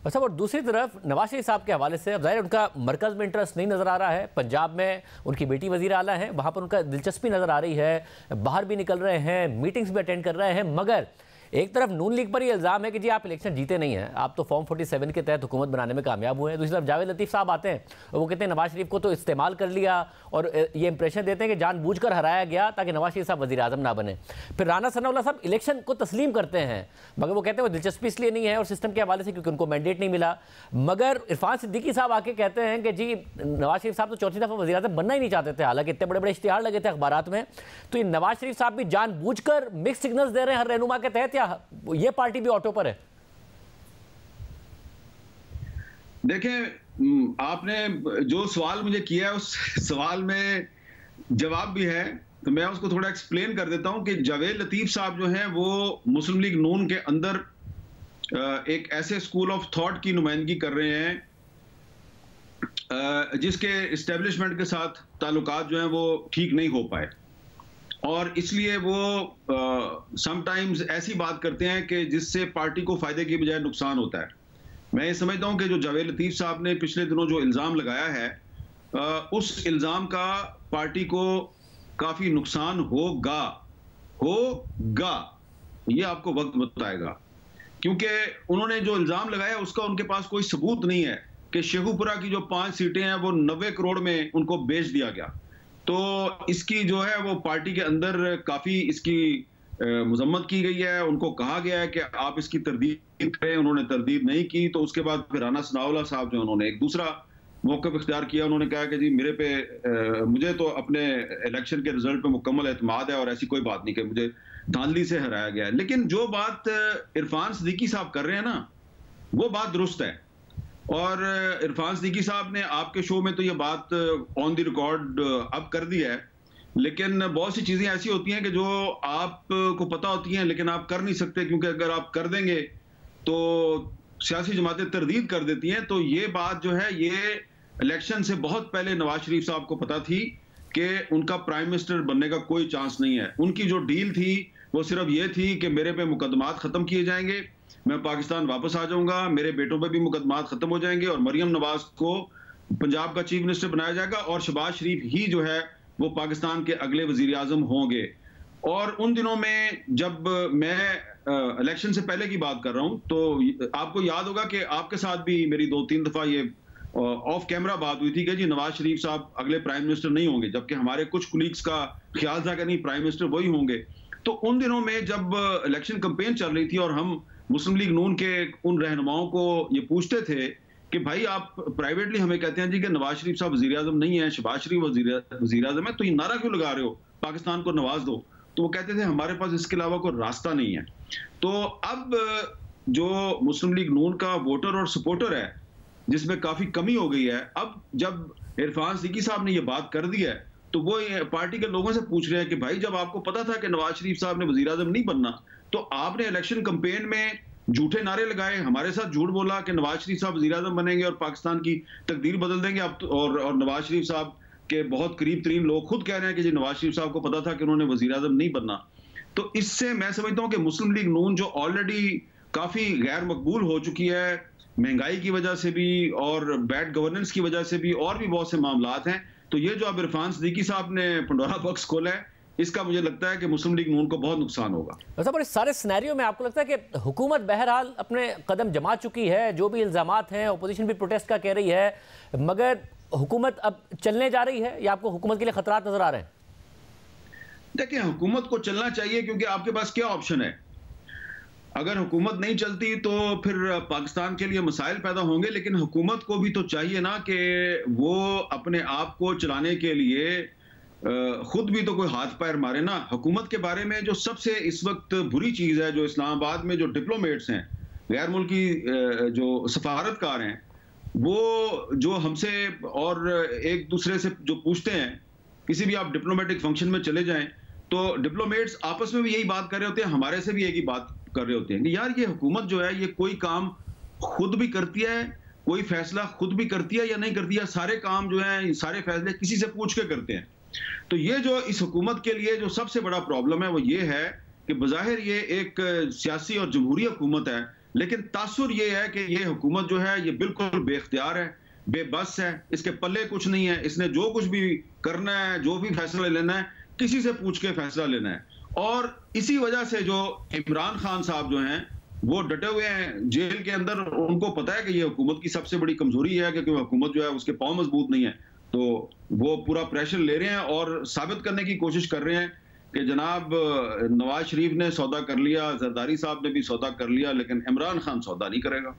अच्छा, और दूसरी तरफ नवाज शरीफ साहब के हवाले से अब जाहिर उनका मरकज़ में इंटरेस्ट नहीं नज़र आ रहा है। पंजाब में उनकी बेटी वज़ीर आला है, वहाँ पर उनका दिलचस्पी नज़र आ रही है, बाहर भी निकल रहे हैं, मीटिंग्स भी अटेंड कर रहे हैं। मगर एक तरफ नून लीग पर ये इल्ज़ाम है कि जी आप इलेक्शन जीते नहीं हैं, आप तो फॉर्म 47 के तहत हुकूमत बनाने में कामयाब हुए हैं। दूसरी तरफ जावेद लतीफ़ साहब आते हैं और वो कहते हैं नवाज शरीफ को तो इस्तेमाल कर लिया, और ये इंप्रेशन देते हैं कि जानबूझकर हराया गया ताकि नवाज शरीफ साहब वज़ीर आज़म ना बने। फिर राना सनाउल्लाह साहब इलेक्शन को तस्लीम करते हैं, मगर वो कहते हैं वो दिलचस्पी इसलिए नहीं है और सिस्टम के हवाले से क्योंकि उनको मैंडेट नहीं मिला। मगर इरफान सिद्दीकी साहब आके कहते हैं कि जी नवाज शरीफ साहब तो चौथी दफ़ा वज़ीर आज़म बनना ही नहीं चाहते थे, हालांकि इतने बड़े बड़े इश्तिहार लगे थे अखबारात में। तो ये नवाज शरीफ साहब भी जानबूझकर मिक्स सिग्नल्स दे रहे हैं हर रहनुमा के तहत, या ये पार्टी भी ऑटो पर है? देखें, आपने जो सवाल मुझे किया है उस सवाल में जवाब भी है, तो मैं उसको थोड़ा एक्सप्लेन कर देता हूं कि जावेद लतीफ साहब जो हैं वो मुस्लिम लीग नून के अंदर एक ऐसे स्कूल ऑफ थॉट की नुमाइंदगी कर रहे हैं जिसके इस्टेब्लिशमेंट के साथ ताल्लुकात जो हैं वो ठीक नहीं हो पाए, और इसलिए वो समटाइम्स ऐसी बात करते हैं कि जिससे पार्टी को फायदे की बजाय नुकसान होता है। मैं ये समझता हूं कि जो जावेद लतीफ साहब ने पिछले दिनों जो इल्ज़ाम लगाया है, उस इल्ज़ाम का पार्टी को काफ़ी नुकसान होगा, ये आपको वक्त बताएगा। क्योंकि उन्होंने जो इल्ज़ाम लगाया उसका उनके पास कोई सबूत नहीं है कि शेखुपुरा की जो 5 सीटें हैं वो 90 करोड़ में उनको बेच दिया गया। तो इसकी जो है वो पार्टी के अंदर काफ़ी इसकी मजम्मत की गई है। उनको कहा गया है कि आप इसकी तरदीद करें, उन्होंने तरदीद नहीं की। तो उसके बाद फिर राना सनाउल्लाह साहब जो उन्होंने एक दूसरा मौक़िफ़ इख्तियार किया, उन्होंने कहा कि जी मुझे तो अपने इलेक्शन के रिजल्ट पे मुकम्मल एतमाद है और ऐसी कोई बात नहीं कि मुझे धांधली से हराया गया है। लेकिन जो बात इरफान सिद्दीकी साहब कर रहे हैं ना, वो बात दुरुस्त है। और इरफान सिद्दीकी साहब ने आपके शो में तो ये बात ऑन द रिकॉर्ड अब कर दी है, लेकिन बहुत सी चीज़ें ऐसी होती हैं कि जो आपको पता होती हैं लेकिन आप कर नहीं सकते, क्योंकि अगर आप कर देंगे तो सियासी जमातें तरदीद कर देती हैं। तो ये बात जो है ये इलेक्शन से बहुत पहले नवाज शरीफ साहब को पता थी कि उनका प्राइम मिनिस्टर बनने का कोई चांस नहीं है। उनकी जो डील थी वो सिर्फ ये थी कि मेरे पे मुकदमात ख़त्म किए जाएंगे, मैं पाकिस्तान वापस आ जाऊंगा, मेरे बेटों पे भी मुकदमात खत्म हो जाएंगे और मरियम नवाज को पंजाब का चीफ मिनिस्टर बनाया जाएगा और शहबाज शरीफ ही जो है वो पाकिस्तान के अगले वजीर आजम होंगे। और उन दिनों में जब मैं इलेक्शन से पहले की बात कर रहा हूं, तो आपको याद होगा कि आपके साथ भी मेरी 2-3 दफा ये ऑफ कैमरा बात हुई थी कि जी नवाज शरीफ साहब अगले प्राइम मिनिस्टर नहीं होंगे, जबकि हमारे कुछ कुलीग्स का ख्याल था कि नहीं, प्राइम मिनिस्टर वही होंगे। तो उन दिनों में जब इलेक्शन कैंपेन चल रही थी और हम मुस्लिम लीग नून के उन रहनुमाओं को ये पूछते थे कि भाई आप प्राइवेटली हमें कहते हैं जी कि नवाज शरीफ साहब वजीर आजम नहीं है, शहबाज शरीफ वजीर आजम है, तो ये नारा क्यों लगा रहे हो, पाकिस्तान को नवाज दो। तो वो कहते थे हमारे पास इसके अलावा कोई रास्ता नहीं है। तो अब जो मुस्लिम लीग नून का वोटर और सपोर्टर है जिसमें काफी कमी हो गई है, अब जब इरफान सिद्दीकी साहब ने ये बात कर दी है तो वो पार्टी के लोगों से पूछ रहे हैं कि भाई जब आपको पता था कि नवाज शरीफ साहब ने वजीर आजम नहीं बनना, तो आपने इलेक्शन कैंपेन में झूठे नारे लगाए, हमारे साथ झूठ बोला कि नवाज शरीफ साहब वजीर आजम बनेंगे और पाकिस्तान की तकदीर बदल देंगे। आप और नवाज शरीफ साहब के बहुत करीब तरीन लोग खुद कह रहे हैं कि जी नवाज शरीफ साहब को पता था कि उन्होंने वजीर आजम नहीं बनना। तो इससे मैं समझता हूं कि मुस्लिम लीग नून जो ऑलरेडी काफी गैर मकबूल हो चुकी है, महंगाई की वजह से भी और बैड गवर्नेंस की वजह से भी और भी बहुत से मामलात हैं, तो ये जो अब इरफान सिद्दीकी साहब ने पंडोरा बॉक्स खोला है, इसका मुझे लगता है कि मुस्लिम लीग नून को बहुत नुकसान होगा। वैसे पर इस सारे सिनेरियो में आपको लगता है कि हुकूमत बहरहाल अपने कदम जमा चुकी है, जो भी इल्जामात हैं, अपोजिशन भी प्रोटेस्ट का कह रही है, मगर हुकूमत अब चलने जा रही है या आपको हुकूमत के लिए खतरात नजर आ रहे हैं? देखिए, हुकूमत को चलना चाहिए क्योंकि आपके पास क्या ऑप्शन है। अगर हुकूमत नहीं चलती तो फिर पाकिस्तान के लिए मसाइल पैदा होंगे, लेकिन हुकूमत को भी तो चाहिए ना कि वो अपने आप को चलाने के लिए खुद भी तो कोई हाथ पैर मारे ना। हुकूमत के बारे में जो सबसे इस वक्त बुरी चीज़ है, जो इस्लामाबाद में जो डिप्लोमेट्स हैं, गैर मुल्की जो सफारतकार हैं, वो जो हमसे और एक दूसरे से जो पूछते हैं, किसी भी आप डिप्लोमेटिक फंक्शन में चले जाएं तो डिप्लोमेट्स आपस में भी यही बात कर रहे होते हैं, हमारे से भी एक ही बात कर रहे होते हैं कि यार ये हुकूमत जो है ये कोई काम खुद भी करती है, कोई फैसला खुद भी करती है या नहीं करती है, सारे काम जो है सारे फैसले किसी से पूछ के करते हैं। तो ये जो इस हुकूमत के लिए जो सबसे बड़ा प्रॉब्लम है वो ये है कि बज़ाहिर ये एक सियासी और जमहूरी हुकूमत है, लेकिन तासुर ये है कि ये हुकूमत जो है ये बिल्कुल बेख्तियार है, बेबस है, इसके पल्ले कुछ नहीं है। इसने जो कुछ भी करना है, जो भी फैसला लेना है, किसी से पूछ के फैसला लेना है। और इसी वजह से जो इमरान खान साहब जो हैं वो डटे हुए हैं जेल के अंदर। उनको पता है कि ये हुकूमत की सबसे बड़ी कमजोरी है कि हुकूमत जो है उसके पांव मजबूत नहीं है, तो वो पूरा प्रेशर ले रहे हैं और साबित करने की कोशिश कर रहे हैं कि जनाब नवाज शरीफ ने सौदा कर लिया, जरदारी साहब ने भी सौदा कर लिया, लेकिन इमरान खान सौदा नहीं करेगा।